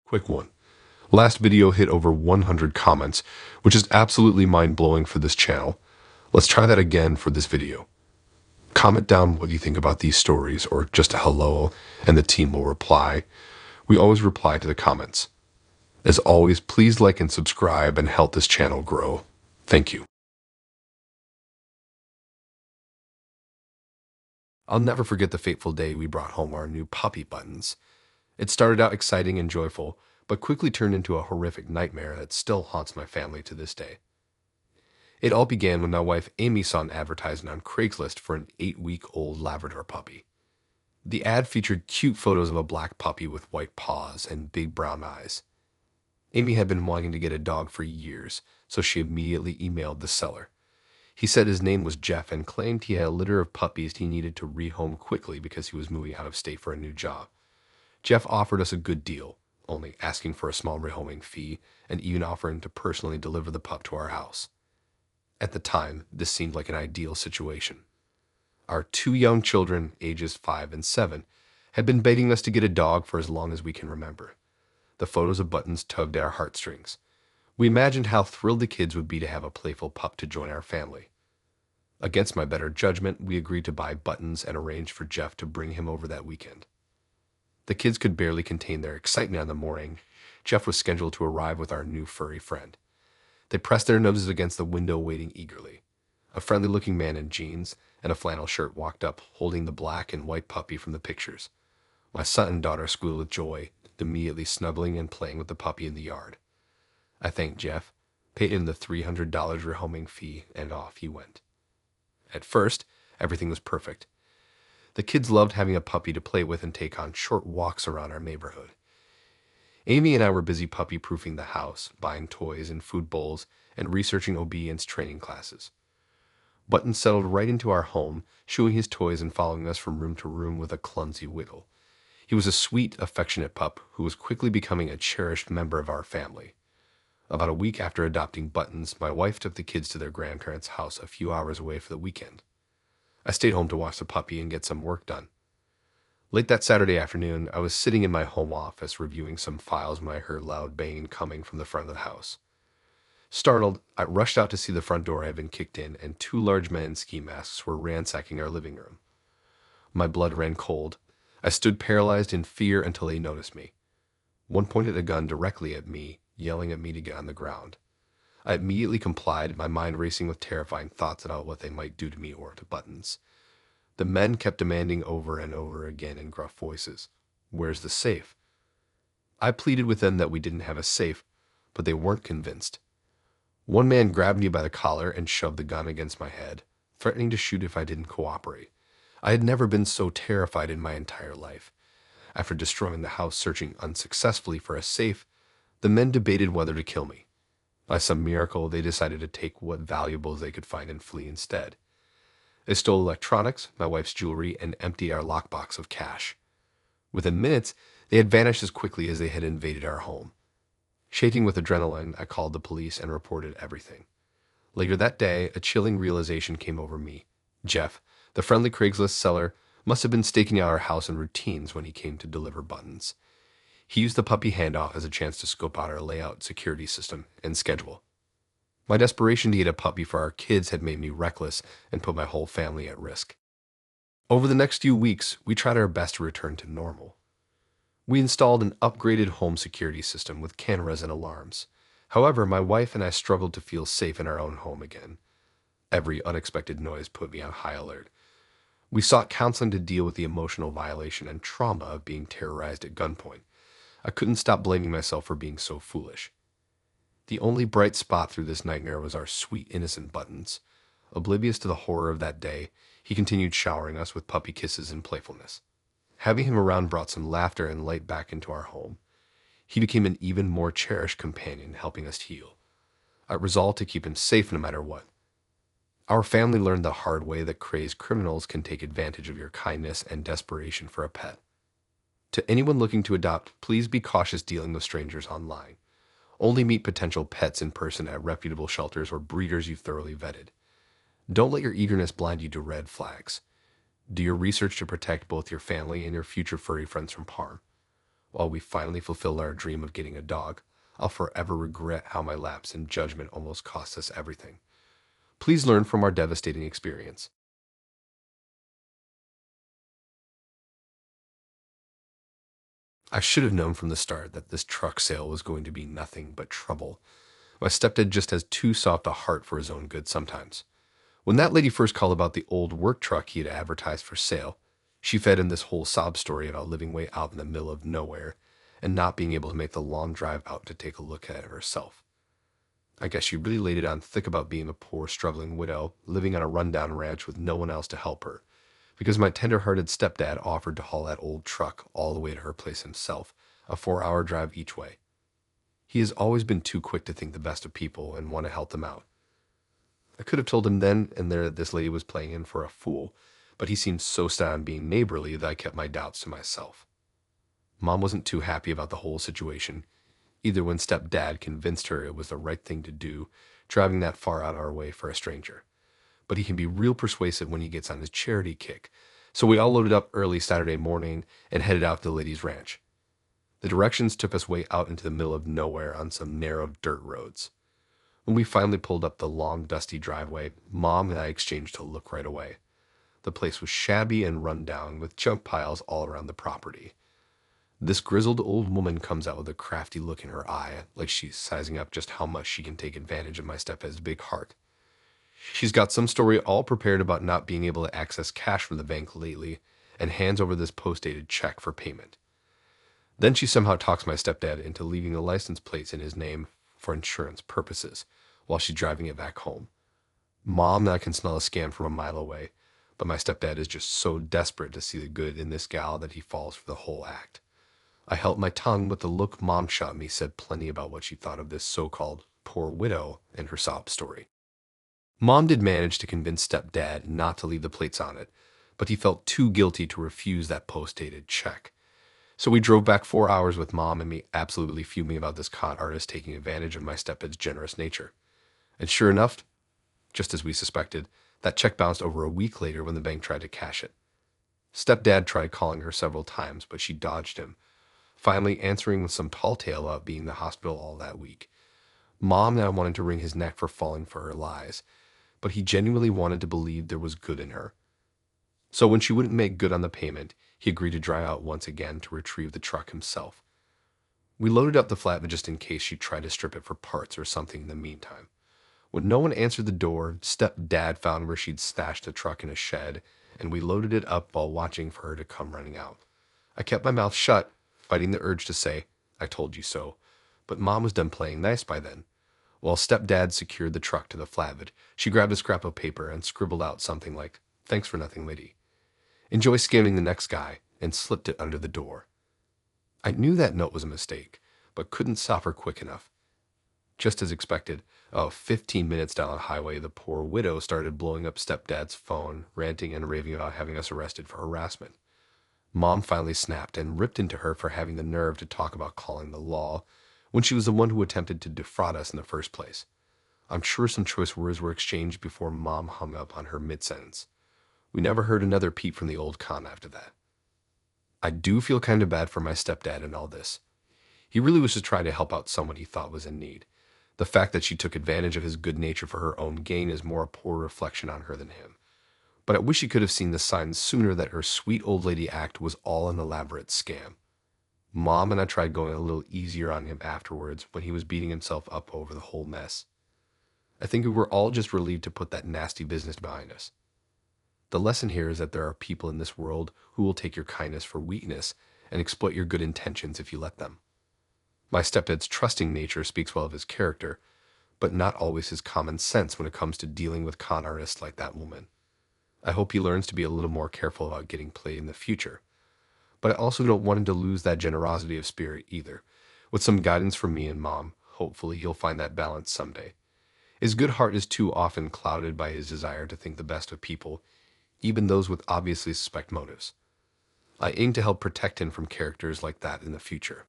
Quick one. Last video hit over 100 comments, which is absolutely mind-blowing for this channel. Let's try that again for this video. Comment down what you think about these stories or just a hello and the team will reply. We always reply to the comments. As always, please like and subscribe and help this channel grow. Thank you. I'll never forget the fateful day we brought home our new puppy buttons. It started out exciting and joyful, but quickly turned into a horrific nightmare that still haunts my family to this day. It all began when my wife Amy saw an advertisement on Craigslist for an 8-week-old Labrador puppy. The ad featured cute photos of a black puppy with white paws and big brown eyes. Amy had been wanting to get a dog for years, so she immediately emailed the seller. He said his name was Jeff and claimed he had a litter of puppies he needed to rehome quickly because he was moving out of state for a new job. Jeff offered us a good deal, only asking for a small rehoming fee and even offering to personally deliver the pup to our house. At the time, this seemed like an ideal situation. Our 2 young children, ages 5 and 7, had been begging us to get a dog for as long as we can remember. The photos of Buttons tugged at our heartstrings. We imagined how thrilled the kids would be to have a playful pup to join our family. Against my better judgment, we agreed to buy Buttons and arranged for Jeff to bring him over that weekend. The kids could barely contain their excitement on the morning. Jeff was scheduled to arrive with our new furry friend. They pressed their noses against the window, waiting eagerly. A friendly-looking man in jeans and a flannel shirt walked up, holding the black and white puppy from the pictures. My son and daughter squealed with joy, immediately snuggling and playing with the puppy in the yard. I thanked Jeff, paid him the $300 rehoming fee, and off he went. At first, everything was perfect. The kids loved having a puppy to play with and take on short walks around our neighborhood. Amy and I were busy puppy-proofing the house, buying toys and food bowls, and researching obedience training classes. Button settled right into our home, shooing his toys and following us from room to room with a clumsy wiggle. He was a sweet, affectionate pup who was quickly becoming a cherished member of our family. About a week after adopting Buttons, my wife took the kids to their grandparents' house a few hours away for the weekend. I stayed home to watch the puppy and get some work done. Late that Saturday afternoon, I was sitting in my home office reviewing some files when I heard loud banging coming from the front of the house. Startled, I rushed out to see the front door had been kicked in and 2 large men in ski masks were ransacking our living room. My blood ran cold. I stood paralyzed in fear until they noticed me. One pointed a gun directly at me, yelling at me to get on the ground. I immediately complied, my mind racing with terrifying thoughts about what they might do to me or to Buttons. The men kept demanding over and over again in gruff voices, "Where's the safe?" I pleaded with them that we didn't have a safe, but they weren't convinced. One man grabbed me by the collar and shoved the gun against my head, threatening to shoot if I didn't cooperate. I had never been so terrified in my entire life. After destroying the house searching unsuccessfully for a safe, the men debated whether to kill me. By some miracle, they decided to take what valuables they could find and flee instead. They stole electronics, my wife's jewelry, and emptied our lockbox of cash. Within minutes, they had vanished as quickly as they had invaded our home. Shaking with adrenaline, I called the police and reported everything. Later that day, a chilling realization came over me. Jeff, the friendly Craigslist seller, must have been staking out our house and routines when he came to deliver Buttons. He used the puppy handoff as a chance to scope out our layout, security system, and schedule. My desperation to get a puppy for our kids had made me reckless and put my whole family at risk. Over the next few weeks, we tried our best to return to normal. We installed an upgraded home security system with cameras and alarms. However, my wife and I struggled to feel safe in our own home again. Every unexpected noise put me on high alert. We sought counseling to deal with the emotional violation and trauma of being terrorized at gunpoint. I couldn't stop blaming myself for being so foolish. The only bright spot through this nightmare was our sweet, innocent Buttons. Oblivious to the horror of that day, he continued showering us with puppy kisses and playfulness. Having him around brought some laughter and light back into our home. He became an even more cherished companion, helping us heal. I resolved to keep him safe no matter what. Our family learned the hard way that crazed criminals can take advantage of your kindness and desperation for a pet. To anyone looking to adopt, please be cautious dealing with strangers online. Only meet potential pets in person at reputable shelters or breeders you've thoroughly vetted. Don't let your eagerness blind you to red flags. Do your research to protect both your family and your future furry friends from harm. While we finally fulfill our dream of getting a dog, I'll forever regret how my lapse in judgment almost cost us everything. Please learn from our devastating experience. I should have known from the start that this truck sale was going to be nothing but trouble. My stepdad just has too soft a heart for his own good sometimes. When that lady first called about the old work truck he had advertised for sale, she fed him this whole sob story about living way out in the middle of nowhere and not being able to make the long drive out to take a look at it herself. I guess she really laid it on thick about being a poor, struggling widow living on a rundown ranch with no one else to help her, because my tender-hearted stepdad offered to haul that old truck all the way to her place himself, a 4-hour drive each way. He has always been too quick to think the best of people and want to help them out. I could have told him then and there that this lady was playing him for a fool, but he seemed so set on being neighborly that I kept my doubts to myself. Mom wasn't too happy about the whole situation, either when stepdad convinced her it was the right thing to do, driving that far out our way for a stranger. But he can be real persuasive when he gets on his charity kick, so we all loaded up early Saturday morning and headed out to the lady's ranch. The directions took us way out into the middle of nowhere on some narrow dirt roads. When we finally pulled up the long, dusty driveway, Mom and I exchanged a look right away. The place was shabby and run down, with junk piles all around the property. This grizzled old woman comes out with a crafty look in her eye, like she's sizing up just how much she can take advantage of my stepdad's big heart. She's got some story all prepared about not being able to access cash from the bank lately, and hands over this post-dated check for payment. Then she somehow talks my stepdad into leaving the license plates in his name for insurance purposes, while she's driving it back home. Mom now can smell a scam from a mile away, but my stepdad is just so desperate to see the good in this gal that he falls for the whole act. I held my tongue, but the look Mom shot me said plenty about what she thought of this so-called poor widow and her sob story. Mom did manage to convince stepdad not to leave the plates on it, but he felt too guilty to refuse that post-dated check. So we drove back 4 hours with Mom and me absolutely fuming about this con artist taking advantage of my stepdad's generous nature. And sure enough, just as we suspected, that check bounced over a week later when the bank tried to cash it. Stepdad tried calling her several times, but she dodged him, finally answering with some tall tale about being in the hospital all that week. Mom now wanted to wring his neck for falling for her lies, but he genuinely wanted to believe there was good in her. So when she wouldn't make good on the payment, he agreed to drive out once again to retrieve the truck himself. We loaded up the flatbed just in case she tried to strip it for parts or something in the meantime. When no one answered the door, stepdad found where she'd stashed the truck in a shed, and we loaded it up while watching for her to come running out. I kept my mouth shut, fighting the urge to say, "I told you so," but Mom was done playing nice by then. While stepdad secured the truck to the flatbed, she grabbed a scrap of paper and scribbled out something like, "Thanks for nothing, lady. Enjoy scamming the next guy," and slipped it under the door. I knew that note was a mistake, but couldn't stop her quick enough. Just as expected, 15 minutes down the highway, the poor widow started blowing up stepdad's phone, ranting and raving about having us arrested for harassment. Mom finally snapped and ripped into her for having the nerve to talk about calling the law when she was the one who attempted to defraud us in the first place. I'm sure some choice words were exchanged before Mom hung up on her mid-sentence. We never heard another peep from the old con after that. I do feel kind of bad for my stepdad in all this. He really was just trying to help out someone he thought was in need. The fact that she took advantage of his good nature for her own gain is more a poor reflection on her than him. But I wish he could have seen the signs sooner that her sweet old lady act was all an elaborate scam. Mom and I tried going a little easier on him afterwards when he was beating himself up over the whole mess. I think we were all just relieved to put that nasty business behind us. The lesson here is that there are people in this world who will take your kindness for weakness and exploit your good intentions if you let them. My stepdad's trusting nature speaks well of his character, but not always his common sense when it comes to dealing with con artists like that woman. I hope he learns to be a little more careful about getting played in the future. But I also don't want him to lose that generosity of spirit either. With some guidance from me and Mom, hopefully he'll find that balance someday. His good heart is too often clouded by his desire to think the best of people, even those with obviously suspect motives. I aim to help protect him from characters like that in the future.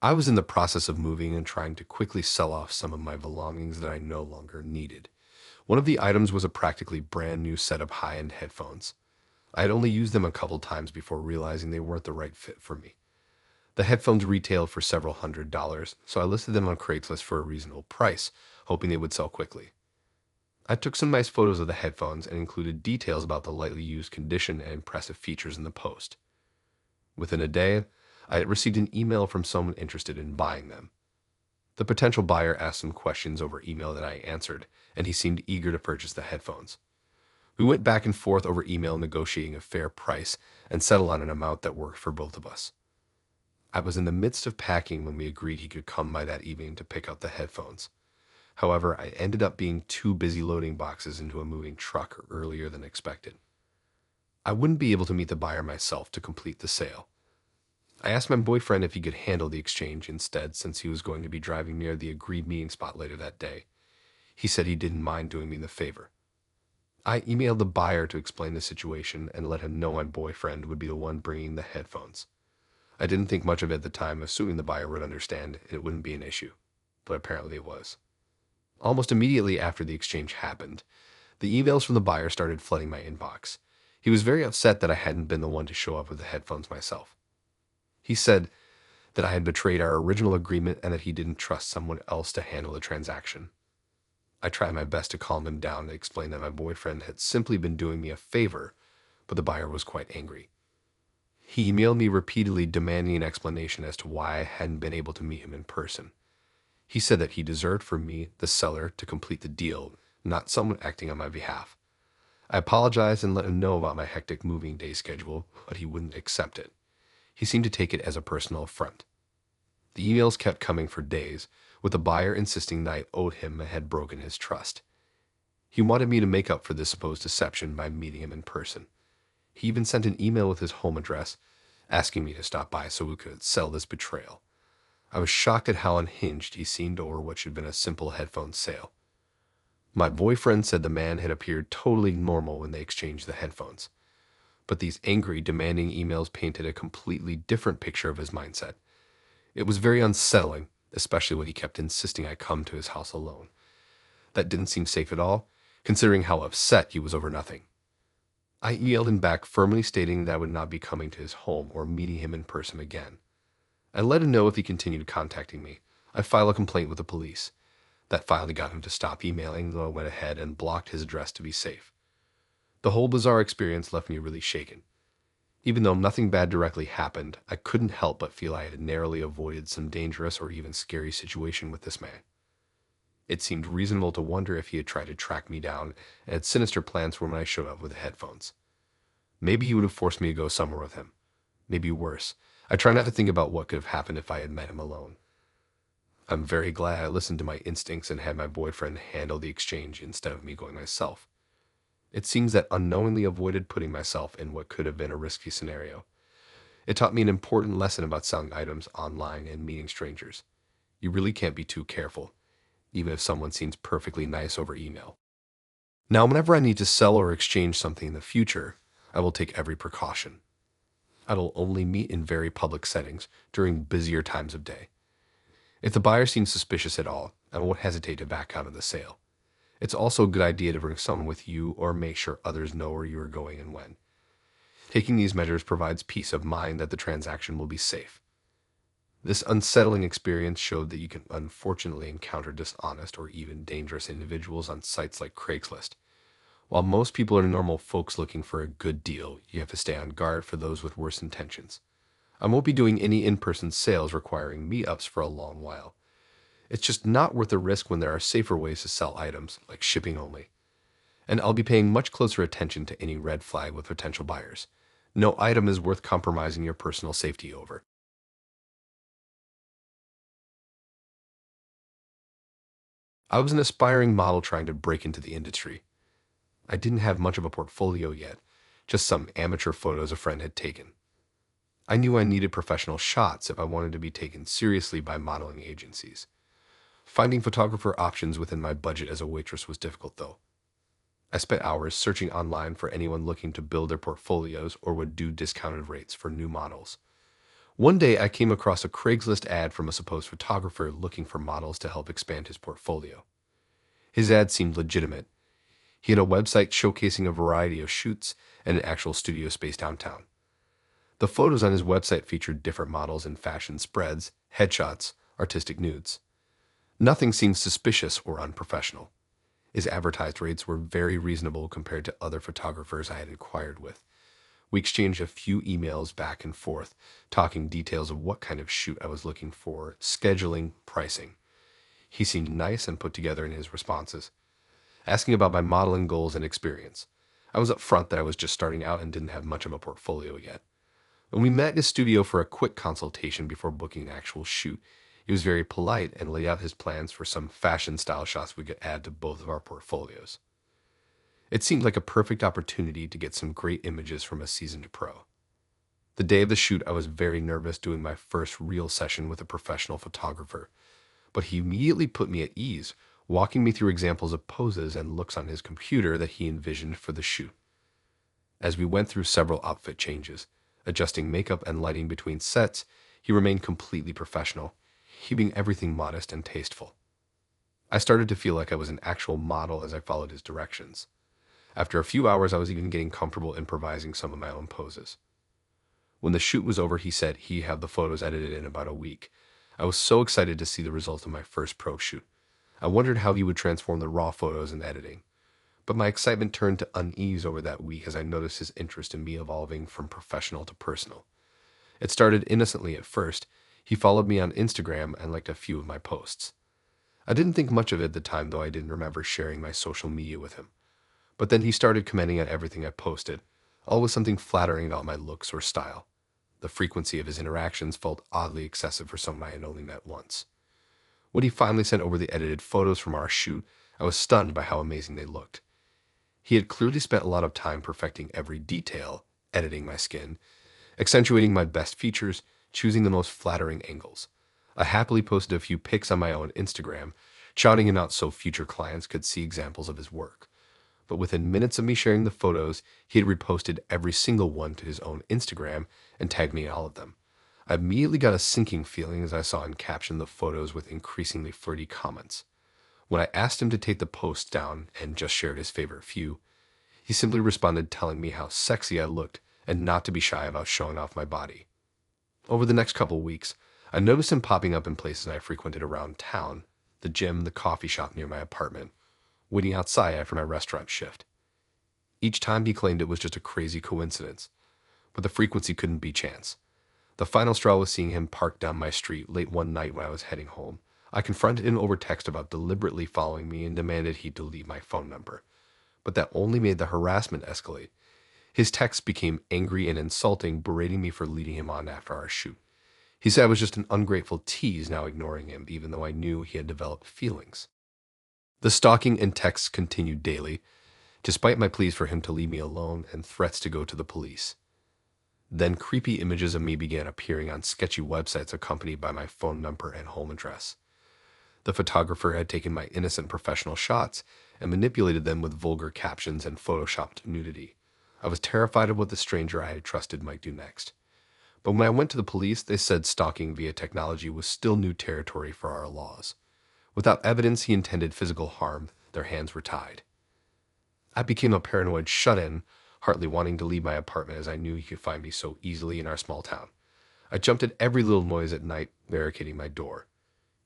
I was in the process of moving and trying to quickly sell off some of my belongings that I no longer needed. One of the items was a practically brand new set of high-end headphones. I had only used them a couple times before realizing they weren't the right fit for me. The headphones retailed for several $100s, so I listed them on Craigslist for a reasonable price, hoping they would sell quickly. I took some nice photos of the headphones and included details about the lightly used condition and impressive features in the post. Within a day, I had received an email from someone interested in buying them. The potential buyer asked some questions over email that I answered, and he seemed eager to purchase the headphones. We went back and forth over email, negotiating a fair price and settled on an amount that worked for both of us. I was in the midst of packing when we agreed he could come by that evening to pick up the headphones. However, I ended up being too busy loading boxes into a moving truck earlier than expected. I wouldn't be able to meet the buyer myself to complete the sale. I asked my boyfriend if he could handle the exchange instead, since he was going to be driving near the agreed meeting spot later that day. He said he didn't mind doing me the favor. I emailed the buyer to explain the situation and let him know my boyfriend would be the one bringing the headphones. I didn't think much of it at the time, assuming the buyer would understand and it wouldn't be an issue, but apparently it was. Almost immediately after the exchange happened, the emails from the buyer started flooding my inbox. He was very upset that I hadn't been the one to show up with the headphones myself. He said that I had betrayed our original agreement and that he didn't trust someone else to handle the transaction. I tried my best to calm him down and explain that my boyfriend had simply been doing me a favor, but the buyer was quite angry. He emailed me repeatedly demanding an explanation as to why I hadn't been able to meet him in person. He said that he deserved for me, the seller, to complete the deal, not someone acting on my behalf. I apologized and let him know about my hectic moving day schedule, but he wouldn't accept it. He seemed to take it as a personal affront. The emails kept coming for days, with the buyer insisting that I owed him and had broken his trust. He wanted me to make up for this supposed deception by meeting him in person. He even sent an email with his home address, asking me to stop by so we could settle this betrayal. I was shocked at how unhinged he seemed over what should have been a simple headphone sale. My boyfriend said the man had appeared totally normal when they exchanged the headphones, but these angry, demanding emails painted a completely different picture of his mindset. It was very unsettling, especially when he kept insisting I come to his house alone. That didn't seem safe at all, considering how upset he was over nothing. I emailed him back firmly stating that I would not be coming to his home or meeting him in person again. I let him know if he continued contacting me, I'd file a complaint with the police. That finally got him to stop emailing, though I went ahead and blocked his address to be safe. The whole bizarre experience left me really shaken. Even though nothing bad directly happened, I couldn't help but feel I had narrowly avoided some dangerous or even scary situation with this man. It seemed reasonable to wonder if he had tried to track me down and had sinister plans for when I showed up with the headphones. Maybe he would have forced me to go somewhere with him. Maybe worse. I try not to think about what could have happened if I had met him alone. I'm very glad I listened to my instincts and had my boyfriend handle the exchange instead of me going myself. It seems that unknowingly avoided putting myself in what could have been a risky scenario. It taught me an important lesson about selling items online and meeting strangers. You really can't be too careful, even if someone seems perfectly nice over email. Now, whenever I need to sell or exchange something in the future, I will take every precaution. I will only meet in very public settings during busier times of day. If the buyer seems suspicious at all, I won't hesitate to back out of the sale. It's also a good idea to bring someone with you or make sure others know where you are going and when. Taking these measures provides peace of mind that the transaction will be safe. This unsettling experience showed that you can unfortunately encounter dishonest or even dangerous individuals on sites like Craigslist. While most people are normal folks looking for a good deal, you have to stay on guard for those with worse intentions. I won't be doing any in-person sales requiring meetups for a long while. It's just not worth the risk when there are safer ways to sell items, like shipping only. And I'll be paying much closer attention to any red flag with potential buyers. No item is worth compromising your personal safety over. I was an aspiring model trying to break into the industry. I didn't have much of a portfolio yet, just some amateur photos a friend had taken. I knew I needed professional shots if I wanted to be taken seriously by modeling agencies. Finding photographer options within my budget as a waitress was difficult, though. I spent hours searching online for anyone looking to build their portfolios or would do discounted rates for new models. One day, I came across a Craigslist ad from a supposed photographer looking for models to help expand his portfolio. His ad seemed legitimate. He had a website showcasing a variety of shoots and an actual studio space downtown. The photos on his website featured different models in fashion spreads, headshots, artistic nudes. Nothing seemed suspicious or unprofessional. His advertised rates were very reasonable compared to other photographers I had inquired with. We exchanged a few emails back and forth, talking details of what kind of shoot I was looking for, scheduling, pricing. He seemed nice and put together in his responses, asking about my modeling goals and experience. I was upfront that I was just starting out and didn't have much of a portfolio yet. When we met in his studio for a quick consultation before booking an actual shoot, he was very polite and laid out his plans for some fashion style shots we could add to both of our portfolios. It seemed like a perfect opportunity to get some great images from a seasoned pro. The day of the shoot, I was very nervous doing my first real session with a professional photographer, but he immediately put me at ease, walking me through examples of poses and looks on his computer that he envisioned for the shoot. As we went through several outfit changes, adjusting makeup and lighting between sets, he remained completely professional, keeping everything modest and tasteful. I started to feel like I was an actual model as I followed his directions. After a few hours, I was even getting comfortable improvising some of my own poses. When the shoot was over, he said he'd have the photos edited in about a week. I was so excited to see the results of my first pro shoot. I wondered how he would transform the raw photos in editing. But my excitement turned to unease over that week as I noticed his interest in me evolving from professional to personal. It started innocently at first. He followed me on Instagram and liked a few of my posts. I didn't think much of it at the time, though I didn't remember sharing my social media with him. But then he started commenting on everything I posted, always something flattering about my looks or style. The frequency of his interactions felt oddly excessive for someone I had only met once. When he finally sent over the edited photos from our shoot, I was stunned by how amazing they looked. He had clearly spent a lot of time perfecting every detail, editing my skin, accentuating my best features, choosing the most flattering angles. I happily posted a few pics on my own Instagram, shouting him out so future clients could see examples of his work. But within minutes of me sharing the photos, he had reposted every single one to his own Instagram and tagged me in all of them. I immediately got a sinking feeling as I saw him caption the photos with increasingly flirty comments. When I asked him to take the post down and just shared his favorite few, he simply responded telling me how sexy I looked and not to be shy about showing off my body. Over the next couple weeks, I noticed him popping up in places I frequented around town, the gym, the coffee shop near my apartment, waiting outside after my restaurant shift. Each time he claimed it was just a crazy coincidence, but the frequency couldn't be chance. The final straw was seeing him parked down my street late one night when I was heading home. I confronted him over text about deliberately following me and demanded he delete my phone number. But that only made the harassment escalate. His texts became angry and insulting, berating me for leading him on after our shoot. He said I was just an ungrateful tease, now ignoring him, even though I knew he had developed feelings. The stalking and texts continued daily, despite my pleas for him to leave me alone and threats to go to the police. Then creepy images of me began appearing on sketchy websites accompanied by my phone number and home address. The photographer had taken my innocent professional shots and manipulated them with vulgar captions and photoshopped nudity. I was terrified of what the stranger I had trusted might do next. But when I went to the police, they said stalking via technology was still new territory for our laws. Without evidence he intended physical harm, their hands were tied. I became a paranoid shut-in, hardly wanting to leave my apartment as I knew he could find me so easily in our small town. I jumped at every little noise at night, barricading my door.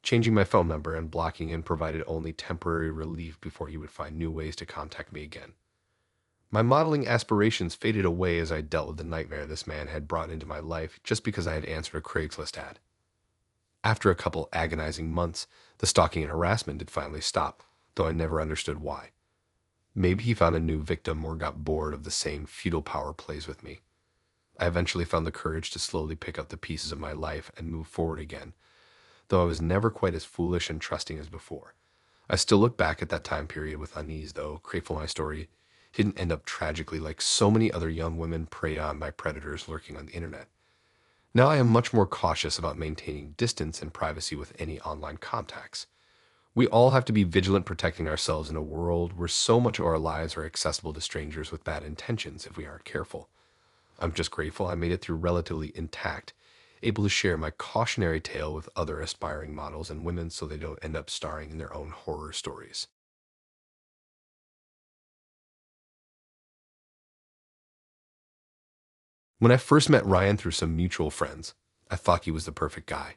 Changing my phone number and blocking him provided only temporary relief before he would find new ways to contact me again. My modeling aspirations faded away as I dealt with the nightmare this man had brought into my life just because I had answered a Craigslist ad. After a couple agonizing months, the stalking and harassment did finally stop, though I never understood why. Maybe he found a new victim or got bored of the same feudal power plays with me. I eventually found the courage to slowly pick up the pieces of my life and move forward again, though I was never quite as foolish and trusting as before. I still look back at that time period with unease, though, grateful my story didn't end up tragically like so many other young women preyed on by predators lurking on the internet. Now I am much more cautious about maintaining distance and privacy with any online contacts. We all have to be vigilant protecting ourselves in a world where so much of our lives are accessible to strangers with bad intentions if we aren't careful. I'm just grateful I made it through relatively intact, able to share my cautionary tale with other aspiring models and women so they don't end up starring in their own horror stories. When I first met Ryan through some mutual friends, I thought he was the perfect guy.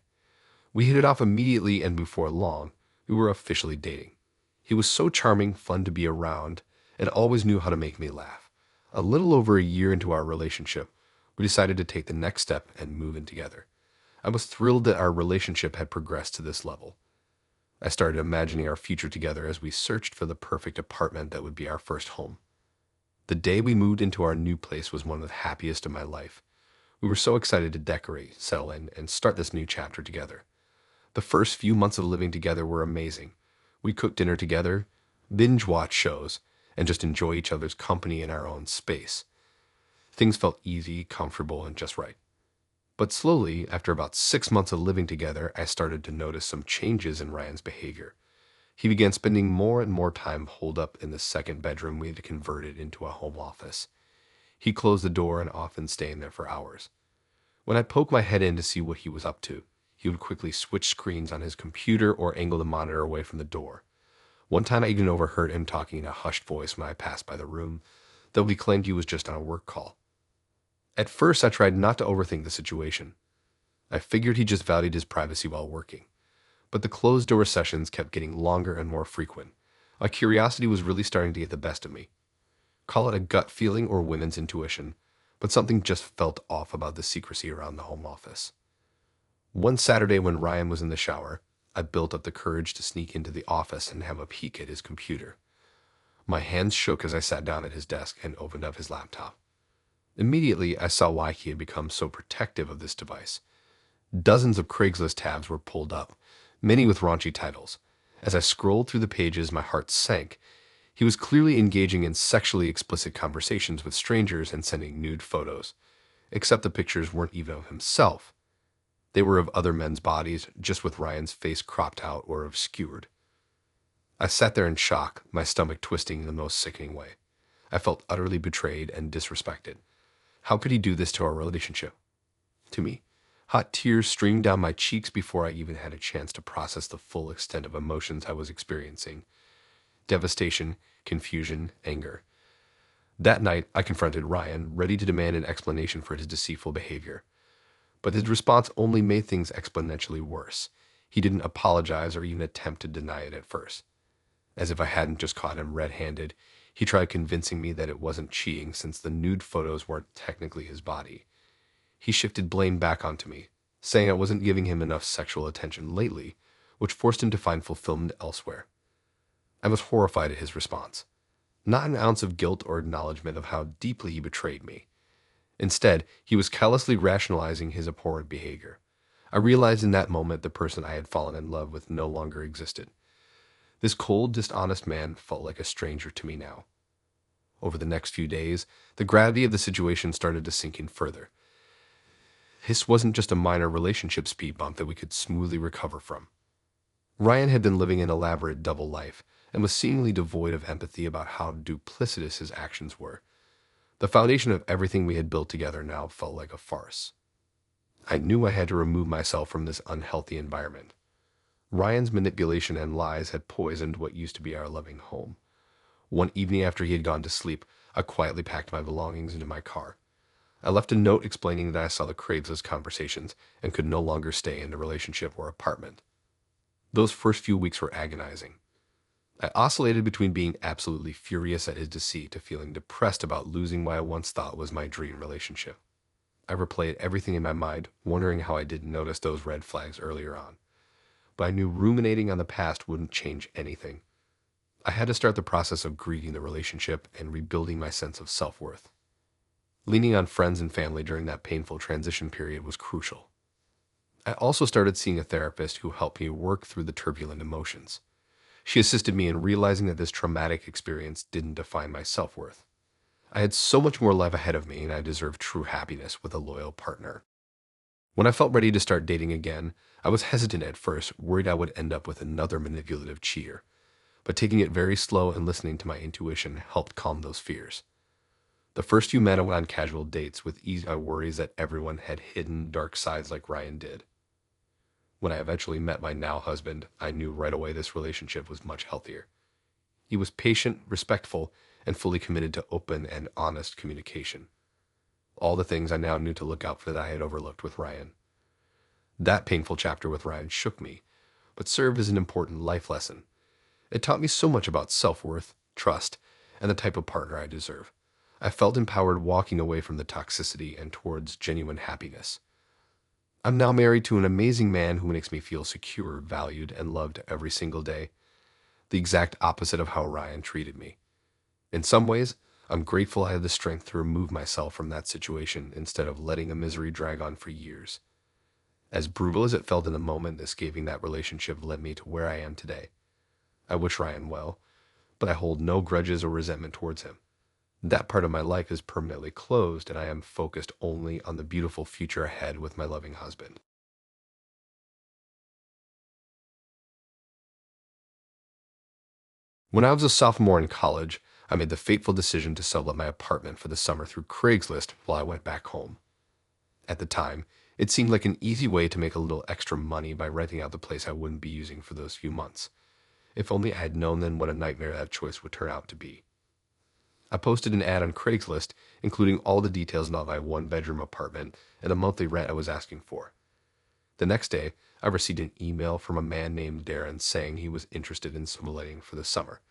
We hit it off immediately, and before long, we were officially dating. He was so charming, fun to be around, and always knew how to make me laugh. A little over a year into our relationship, we decided to take the next step and move in together. I was thrilled that our relationship had progressed to this level. I started imagining our future together as we searched for the perfect apartment that would be our first home. The day we moved into our new place was one of the happiest of my life. We were so excited to decorate, settle in, and start this new chapter together. The first few months of living together were amazing. We cooked dinner together, binge watch shows, and just enjoy each other's company in our own space. Things felt easy, comfortable, and just right. But slowly, after about 6 months of living together, I started to notice some changes in Ryan's behavior. He began spending more and more time holed up in the second bedroom we had converted into a home office. He closed the door and often stayed in there for hours. When I poked my head in to see what he was up to, he would quickly switch screens on his computer or angle the monitor away from the door. One time I even overheard him talking in a hushed voice when I passed by the room, though he claimed he was just on a work call. At first, I tried not to overthink the situation. I figured he just valued his privacy while working. But the closed-door sessions kept getting longer and more frequent. My curiosity was really starting to get the best of me. Call it a gut feeling or women's intuition, but something just felt off about the secrecy around the home office. One Saturday when Ryan was in the shower, I built up the courage to sneak into the office and have a peek at his computer. My hands shook as I sat down at his desk and opened up his laptop. Immediately, I saw why he had become so protective of this device. Dozens of Craigslist tabs were pulled up, many with raunchy titles. As I scrolled through the pages, my heart sank. He was clearly engaging in sexually explicit conversations with strangers and sending nude photos, except the pictures weren't even of himself. They were of other men's bodies, just with Ryan's face cropped out or obscured. I sat there in shock, my stomach twisting in the most sickening way. I felt utterly betrayed and disrespected. How could he do this to our relationship? To me. Hot tears streamed down my cheeks before I even had a chance to process the full extent of emotions I was experiencing. Devastation, confusion, anger. That night, I confronted Ryan, ready to demand an explanation for his deceitful behavior. But his response only made things exponentially worse. He didn't apologize or even attempt to deny it at first. As if I hadn't just caught him red-handed, he tried convincing me that it wasn't cheating since the nude photos weren't technically his body. He shifted blame back onto me, saying I wasn't giving him enough sexual attention lately, which forced him to find fulfillment elsewhere. I was horrified at his response. Not an ounce of guilt or acknowledgement of how deeply he betrayed me. Instead, he was callously rationalizing his abhorrent behavior. I realized in that moment the person I had fallen in love with no longer existed. This cold, dishonest man felt like a stranger to me now. Over the next few days, the gravity of the situation started to sink in further. This wasn't just a minor relationship speed bump that we could smoothly recover from. Ryan had been living an elaborate double life and was seemingly devoid of empathy about how duplicitous his actions were. The foundation of everything we had built together now felt like a farce. I knew I had to remove myself from this unhealthy environment. Ryan's manipulation and lies had poisoned what used to be our loving home. One evening after he had gone to sleep, I quietly packed my belongings into my car. I left a note explaining that I saw the Craigslist conversations and could no longer stay in the relationship or apartment. Those first few weeks were agonizing. I oscillated between being absolutely furious at his deceit to feeling depressed about losing what I once thought was my dream relationship. I replayed everything in my mind, wondering how I didn't notice those red flags earlier on. But I knew ruminating on the past wouldn't change anything. I had to start the process of grieving the relationship and rebuilding my sense of self-worth. Leaning on friends and family during that painful transition period was crucial. I also started seeing a therapist who helped me work through the turbulent emotions. She assisted me in realizing that this traumatic experience didn't define my self-worth. I had so much more life ahead of me, and I deserved true happiness with a loyal partner. When I felt ready to start dating again, I was hesitant at first, worried I would end up with another manipulative cheater. But taking it very slow and listening to my intuition helped calm those fears. The first few men I went on casual dates with eased my worries that everyone had hidden dark sides like Ryan did. When I eventually met my now husband, I knew right away this relationship was much healthier. He was patient, respectful, and fully committed to open and honest communication. all the things I now knew to look out for that I had overlooked with Ryan. That painful chapter with Ryan shook me, but served as an important life lesson. It taught me so much about self-worth, trust, and the type of partner I deserve. I felt empowered walking away from the toxicity and towards genuine happiness. I'm now married to an amazing man who makes me feel secure, valued, and loved every single day. The exact opposite of how Ryan treated me. In some ways, I'm grateful I had the strength to remove myself from that situation instead of letting the misery drag on for years. As brutal as it felt in the moment, escaping that relationship led me to where I am today. I wish Ryan well, but I hold no grudges or resentment towards him. That part of my life is permanently closed, and I am focused only on the beautiful future ahead with my loving husband. When I was a sophomore in college, I made the fateful decision to sublet my apartment for the summer through Craigslist while I went back home. At the time, it seemed like an easy way to make a little extra money by renting out the place I wouldn't be using for those few months. If only I had known then what a nightmare that choice would turn out to be. I posted an ad on Craigslist, including all the details of my one-bedroom apartment and the monthly rent I was asking for. The next day, I received an email from a man named Darren saying he was interested in subletting for the summer.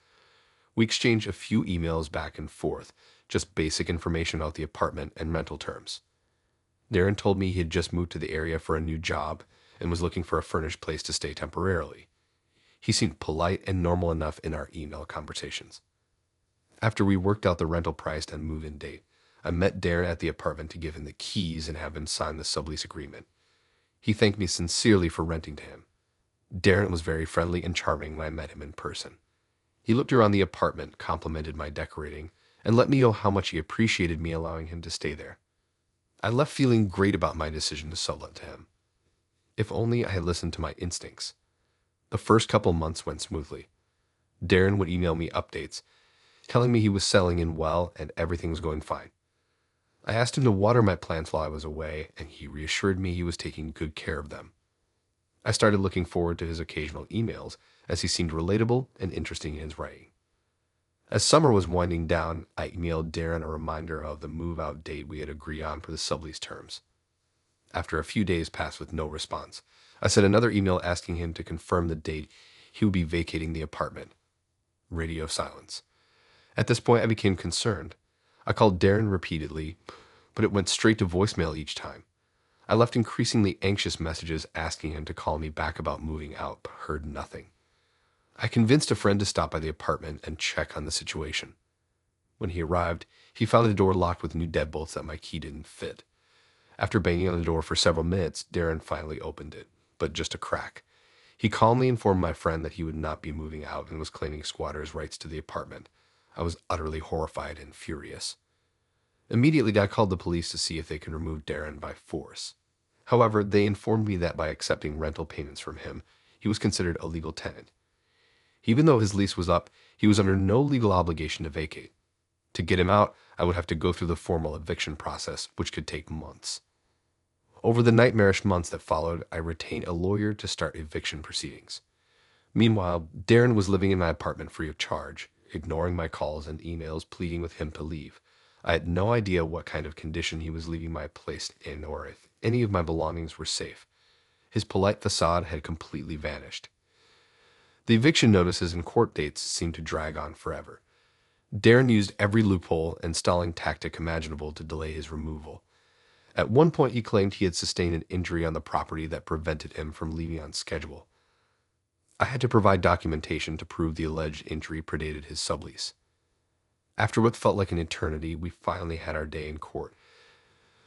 We exchanged a few emails back and forth, just basic information about the apartment and rental terms. Darren told me he had just moved to the area for a new job and was looking for a furnished place to stay temporarily. He seemed polite and normal enough in our email conversations. After we worked out the rental price and move-in date, I met Darren at the apartment to give him the keys and have him sign the sublease agreement. He thanked me sincerely for renting to him. Darren was very friendly and charming when I met him in person. He looked around the apartment, complimented my decorating, and let me know how much he appreciated me allowing him to stay there. I left feeling great about my decision to sublet to him. If only I had listened to my instincts. The first couple months went smoothly. Darren would email me updates, telling me he was settling in well and everything was going fine. I asked him to water my plants while I was away, and he reassured me he was taking good care of them. I started looking forward to his occasional emails, as he seemed relatable and interesting in his writing. As summer was winding down, I emailed Darren a reminder of the move-out date we had agreed on for the sublease terms. After a few days passed with no response, I sent another email asking him to confirm the date he would be vacating the apartment. Radio silence. At this point, I became concerned. I called Darren repeatedly, but it went straight to voicemail each time. I left increasingly anxious messages asking him to call me back about moving out, but heard nothing. I convinced a friend to stop by the apartment and check on the situation. When he arrived, he found the door locked with new deadbolts that my key didn't fit. After banging on the door for several minutes, Darren finally opened it, but just a crack. He calmly informed my friend that he would not be moving out and was claiming squatters' rights to the apartment. I was utterly horrified and furious. Immediately, I called the police to see if they could remove Darren by force. However, they informed me that by accepting rental payments from him, he was considered a legal tenant. Even though his lease was up, he was under no legal obligation to vacate. To get him out, I would have to go through the formal eviction process, which could take months. Over the nightmarish months that followed, I retained a lawyer to start eviction proceedings. Meanwhile, Darren was living in my apartment free of charge, ignoring my calls and emails pleading with him to leave. I had no idea what kind of condition he was leaving my place in or if any of my belongings were safe. His polite facade had completely vanished. The eviction notices and court dates seemed to drag on forever. Darren used every loophole and stalling tactic imaginable to delay his removal. At one point, he claimed he had sustained an injury on the property that prevented him from leaving on schedule. I had to provide documentation to prove the alleged injury predated his sublease. After what felt like an eternity, we finally had our day in court.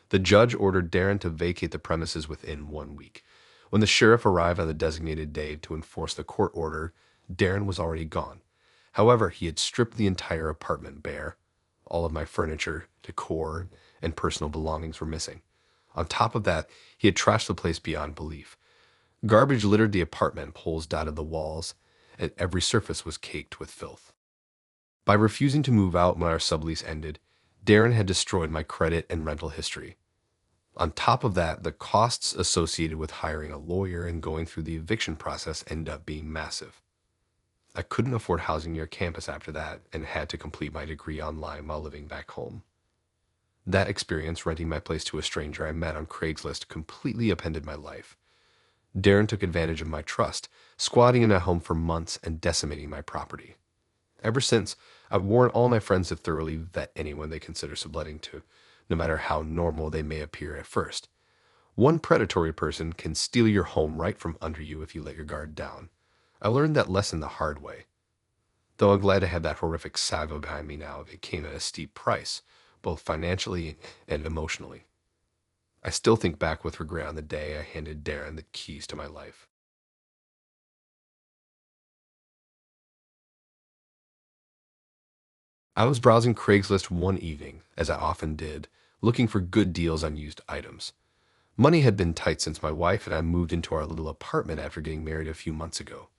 The judge ordered Darren to vacate the premises within 1 week. When the sheriff arrived on the designated day to enforce the court order, Darren was already gone. However, he had stripped the entire apartment bare. All of my furniture, decor, and personal belongings were missing. On top of that, he had trashed the place beyond belief. Garbage littered the apartment, holes dotted the walls, and every surface was caked with filth. By refusing to move out when our sublease ended, Darren had destroyed my credit and rental history. On top of that, the costs associated with hiring a lawyer and going through the eviction process ended up being massive. I couldn't afford housing near campus after that and had to complete my degree online while living back home. That experience, renting my place to a stranger I met on Craigslist, completely upended my life. Darren took advantage of my trust, squatting in my home for months and decimating my property. Ever since, I've warned all my friends to thoroughly vet anyone they consider subletting to, no matter how normal they may appear at first. One predatory person can steal your home right from under you if you let your guard down. I learned that lesson the hard way. Though I'm glad to have that horrific saga behind me now, it came at a steep price, both financially and emotionally. I still think back with regret on the day I handed Darren the keys to my life. I was browsing Craigslist one evening, as I often did, looking for good deals on used items. Money had been tight since my wife and I moved into our little apartment after getting married a few months ago.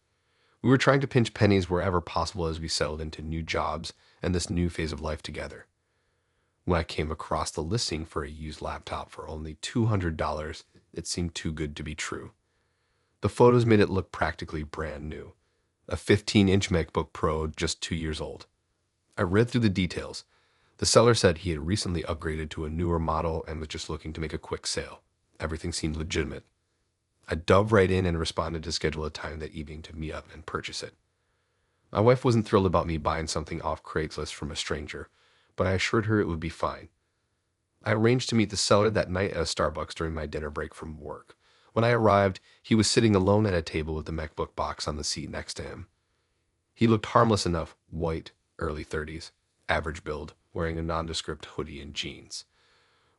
We were trying to pinch pennies wherever possible as we settled into new jobs and this new phase of life together. When I came across the listing for a used laptop for only $200, it seemed too good to be true. The photos made it look practically brand new. A 15-inch MacBook Pro just 2 years old. I read through the details. The seller said he had recently upgraded to a newer model and was just looking to make a quick sale. Everything seemed legitimate. I dove right in and responded to schedule a time that evening to meet up and purchase it. My wife wasn't thrilled about me buying something off Craigslist from a stranger, but I assured her it would be fine. I arranged to meet the seller that night at a Starbucks during my dinner break from work. When I arrived, he was sitting alone at a table with the MacBook box on the seat next to him. He looked harmless enough, white, early 30s, average build, wearing a nondescript hoodie and jeans.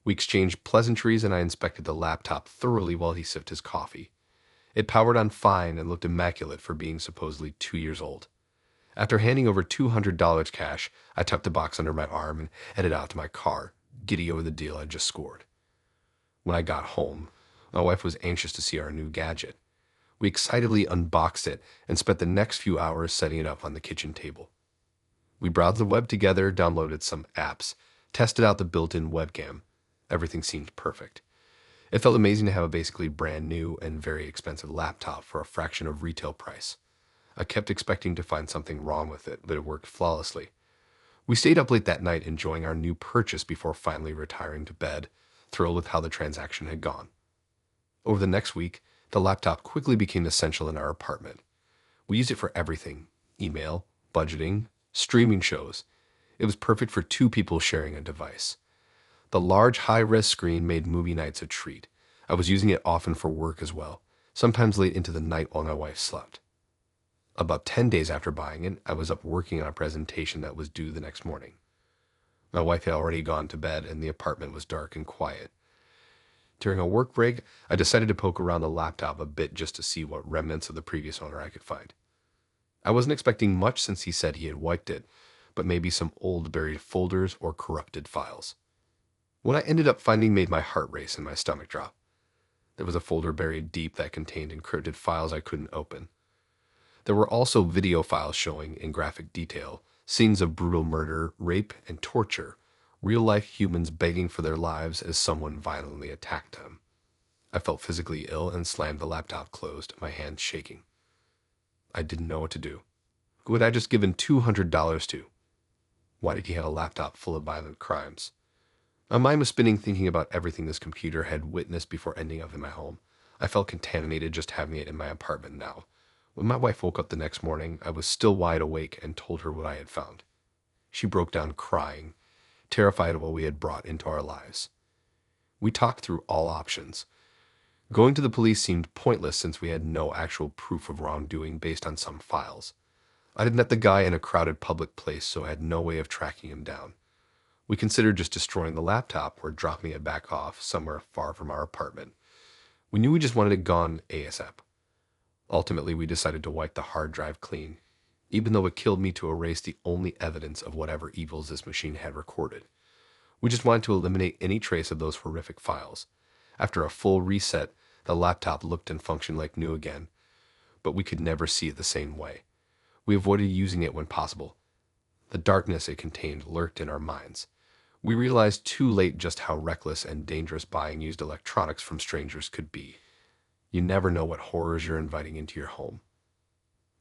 We exchanged pleasantries and I inspected the laptop thoroughly while he sipped his coffee. It powered on fine and looked immaculate for being supposedly 2 years old. After handing over $200 cash, I tucked the box under my arm and headed out to my car, giddy over the deal I just scored. When I got home, my wife was anxious to see our new gadget. We excitedly unboxed it and spent the next few hours setting it up on the kitchen table. We browsed the web together, downloaded some apps, tested out the built-in webcam. Everything seemed perfect. It felt amazing to have a basically brand new and very expensive laptop for a fraction of retail price. I kept expecting to find something wrong with it, but it worked flawlessly. We stayed up late that night enjoying our new purchase before finally retiring to bed, thrilled with how the transaction had gone. Over the next week, the laptop quickly became essential in our apartment. We used it for everything: email, budgeting, streaming shows. It was perfect for two people sharing a device. The large high-res screen made movie nights a treat. I was using it often for work as well, sometimes late into the night while my wife slept. About 10 days after buying it, I was up working on a presentation that was due the next morning. My wife had already gone to bed and the apartment was dark and quiet. During a work break, I decided to poke around the laptop a bit just to see what remnants of the previous owner I could find. I wasn't expecting much since he said he had wiped it, but maybe some old buried folders or corrupted files. What I ended up finding made my heart race and my stomach drop. There was a folder buried deep that contained encrypted files I couldn't open. There were also video files showing, in graphic detail, scenes of brutal murder, rape, and torture, real-life humans begging for their lives as someone violently attacked them. I felt physically ill and slammed the laptop closed, my hands shaking. I didn't know what to do. Who had I just given $200 to? Why did he have a laptop full of violent crimes? My mind was spinning thinking about everything this computer had witnessed before ending up in my home. I felt contaminated just having it in my apartment now. When my wife woke up the next morning, I was still wide awake and told her what I had found. She broke down crying, terrified of what we had brought into our lives. We talked through all options. Going to the police seemed pointless since we had no actual proof of wrongdoing based on some files. I had met the guy in a crowded public place, so I had no way of tracking him down. We considered just destroying the laptop or dropping it back off somewhere far from our apartment. We knew we just wanted it gone ASAP. Ultimately, we decided to wipe the hard drive clean, even though it killed me to erase the only evidence of whatever evils this machine had recorded. We just wanted to eliminate any trace of those horrific files. After a full reset, the laptop looked and functioned like new again, but we could never see it the same way. We avoided using it when possible. The darkness it contained lurked in our minds. We realized too late just how reckless and dangerous buying used electronics from strangers could be. You never know what horrors you're inviting into your home.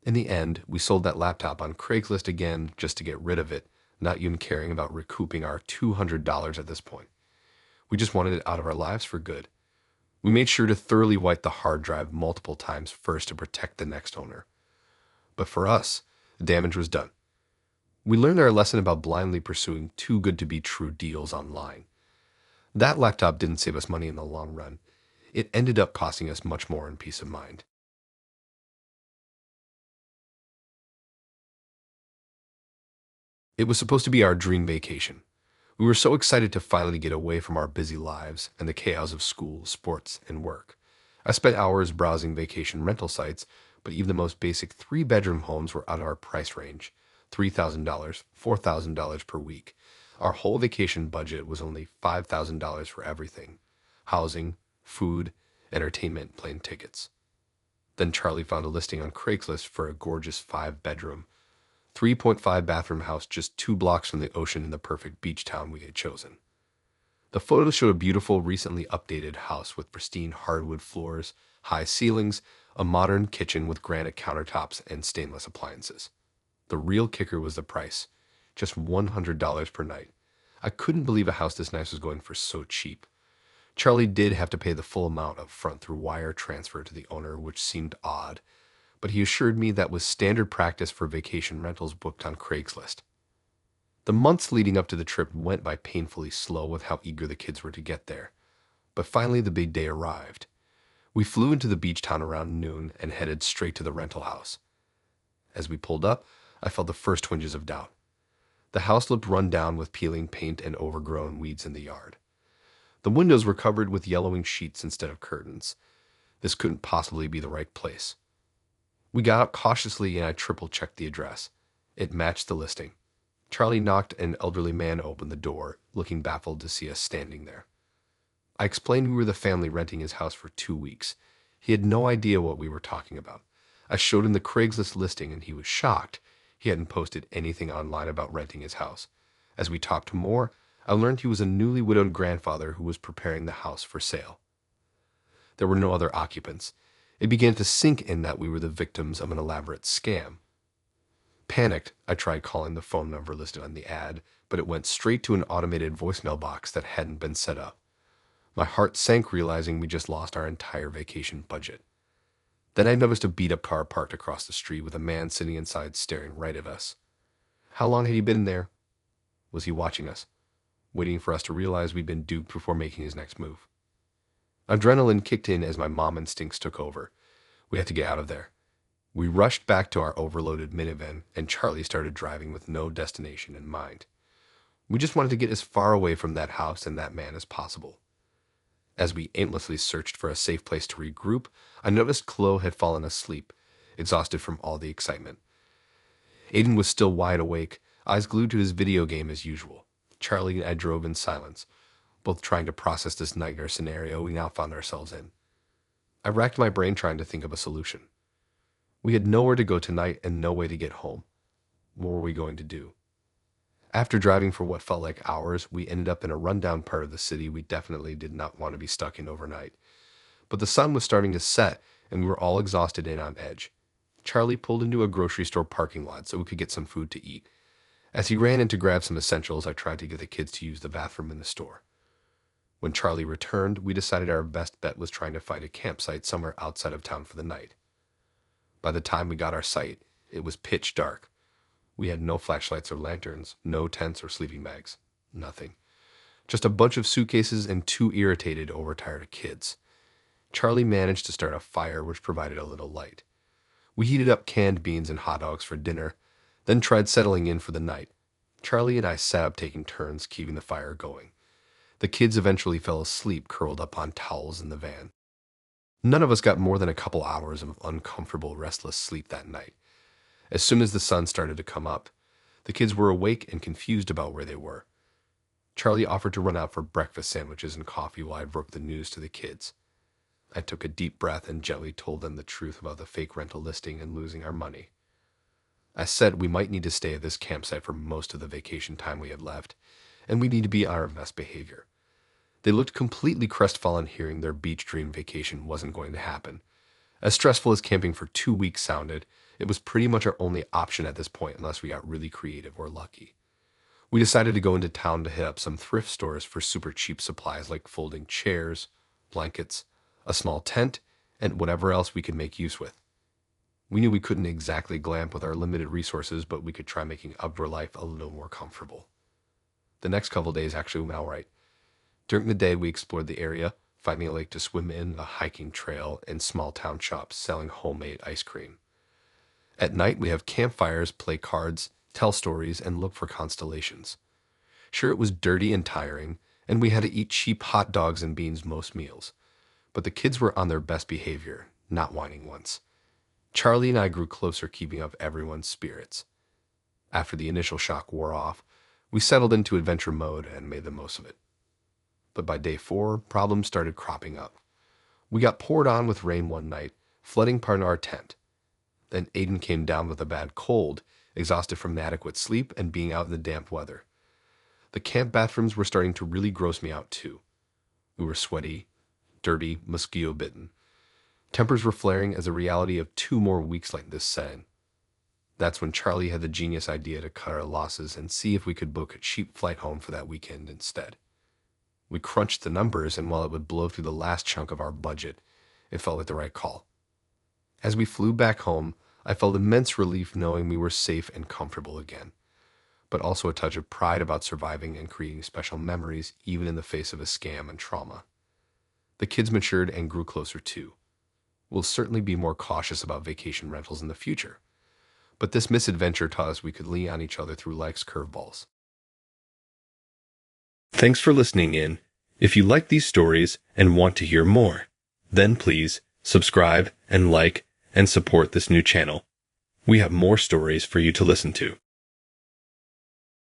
In the end, we sold that laptop on Craigslist again just to get rid of it, not even caring about recouping our $200 at this point. We just wanted it out of our lives for good. We made sure to thoroughly wipe the hard drive multiple times first to protect the next owner. But for us, the damage was done. We learned our lesson about blindly pursuing too good to be true deals online. That laptop didn't save us money in the long run. It ended up costing us much more in peace of mind. It was supposed to be our dream vacation. We were so excited to finally get away from our busy lives and the chaos of school, sports, and work. I spent hours browsing vacation rental sites, but even the most basic three-bedroom homes were out of our price range, $3,000, $4,000 per week. Our whole vacation budget was only $5,000 for everything: housing, food, entertainment, plane tickets. Then Charlie found a listing on Craigslist for a gorgeous five-bedroom, 3.5 bathroom house just 2 blocks from the ocean in the perfect beach town we had chosen. The photos showed a beautiful, recently updated house with pristine hardwood floors, high ceilings, a modern kitchen with granite countertops, and stainless appliances. The real kicker was the price, just $100 per night. I couldn't believe a house this nice was going for so cheap. Charlie did have to pay the full amount up front through wire transfer to the owner, which seemed odd, but he assured me that was standard practice for vacation rentals booked on Craigslist. The months leading up to the trip went by painfully slow with how eager the kids were to get there. But finally the big day arrived. We flew into the beach town around noon and headed straight to the rental house. As we pulled up, I felt the first twinges of doubt. The house looked run down with peeling paint and overgrown weeds in the yard. The windows were covered with yellowing sheets instead of curtains. This couldn't possibly be the right place. We got out cautiously and I triple-checked the address. It matched the listing. Charlie knocked and an elderly man opened the door, looking baffled to see us standing there. I explained we were the family renting his house for 2 weeks. He had no idea what we were talking about. I showed him the Craigslist listing and he was shocked. He hadn't posted anything online about renting his house. As we talked more, I learned he was a newly widowed grandfather who was preparing the house for sale. There were no other occupants. It began to sink in that we were the victims of an elaborate scam. Panicked, I tried calling the phone number listed on the ad, but it went straight to an automated voicemail box that hadn't been set up. My heart sank realizing we just lost our entire vacation budget. Then I noticed a beat-up car parked across the street with a man sitting inside staring right at us. How long had he been there? Was he watching us, waiting for us to realize we'd been duped before making his next move? Adrenaline kicked in as my mom instincts took over. We had to get out of there. We rushed back to our overloaded minivan, and Charlie started driving with no destination in mind. We just wanted to get as far away from that house and that man as possible. As we aimlessly searched for a safe place to regroup, I noticed Chloe had fallen asleep, exhausted from all the excitement. Aiden was still wide awake, eyes glued to his video game as usual. Charlie and I drove in silence, both trying to process this nightmare scenario we now found ourselves in. I racked my brain trying to think of a solution. We had nowhere to go tonight and no way to get home. What were we going to do? After driving for what felt like hours, we ended up in a rundown part of the city we definitely did not want to be stuck in overnight. But the sun was starting to set, and we were all exhausted and on edge. Charlie pulled into a grocery store parking lot so we could get some food to eat. As he ran in to grab some essentials, I tried to get the kids to use the bathroom in the store. When Charlie returned, we decided our best bet was trying to find a campsite somewhere outside of town for the night. By the time we got our site, it was pitch dark. We had no flashlights or lanterns, no tents or sleeping bags, nothing. Just a bunch of suitcases and 2 irritated, overtired kids. Charlie managed to start a fire which provided a little light. We heated up canned beans and hot dogs for dinner, then tried settling in for the night. Charlie and I sat up taking turns keeping the fire going. The kids eventually fell asleep curled up on towels in the van. None of us got more than a couple hours of uncomfortable, restless sleep that night. As soon as the sun started to come up, the kids were awake and confused about where they were. Charlie offered to run out for breakfast sandwiches and coffee while I broke the news to the kids. I took a deep breath and gently told them the truth about the fake rental listing and losing our money. I said we might need to stay at this campsite for most of the vacation time we had left, and we need to be on our best behavior. They looked completely crestfallen hearing their beach dream vacation wasn't going to happen. As stressful as camping for 2 weeks sounded, it was pretty much our only option at this point unless we got really creative or lucky. We decided to go into town to hit up some thrift stores for super cheap supplies like folding chairs, blankets, a small tent, and whatever else we could make use with. We knew we couldn't exactly glamp with our limited resources, but we could try making outdoor life a little more comfortable. The next couple days actually went all right. During the day, we explored the area, finding a lake to swim in, a hiking trail, and small town shops selling homemade ice cream. At night, we have campfires, play cards, tell stories, and look for constellations. Sure, it was dirty and tiring, and we had to eat cheap hot dogs and beans most meals. But the kids were on their best behavior, not whining once. Charlie and I grew closer, keeping up everyone's spirits. After the initial shock wore off, we settled into adventure mode and made the most of it. But by day 4, problems started cropping up. We got poured on with rain one night, flooding part of our tent. Then Aiden came down with a bad cold, exhausted from inadequate sleep and being out in the damp weather. The camp bathrooms were starting to really gross me out too. We were sweaty, dirty, mosquito-bitten. Tempers were flaring as the reality of 2 more weeks like this set in. That's when Charlie had the genius idea to cut our losses and see if we could book a cheap flight home for that weekend instead. We crunched the numbers, and while it would blow through the last chunk of our budget, it felt like the right call. As we flew back home, I felt immense relief knowing we were safe and comfortable again, but also a touch of pride about surviving and creating special memories even in the face of a scam and trauma. The kids matured and grew closer too. We'll certainly be more cautious about vacation rentals in the future, but this misadventure taught us we could lean on each other through life's curveballs. Thanks for listening in. If you like these stories and want to hear more, then please subscribe and like and support this new channel. We have more stories for you to listen to.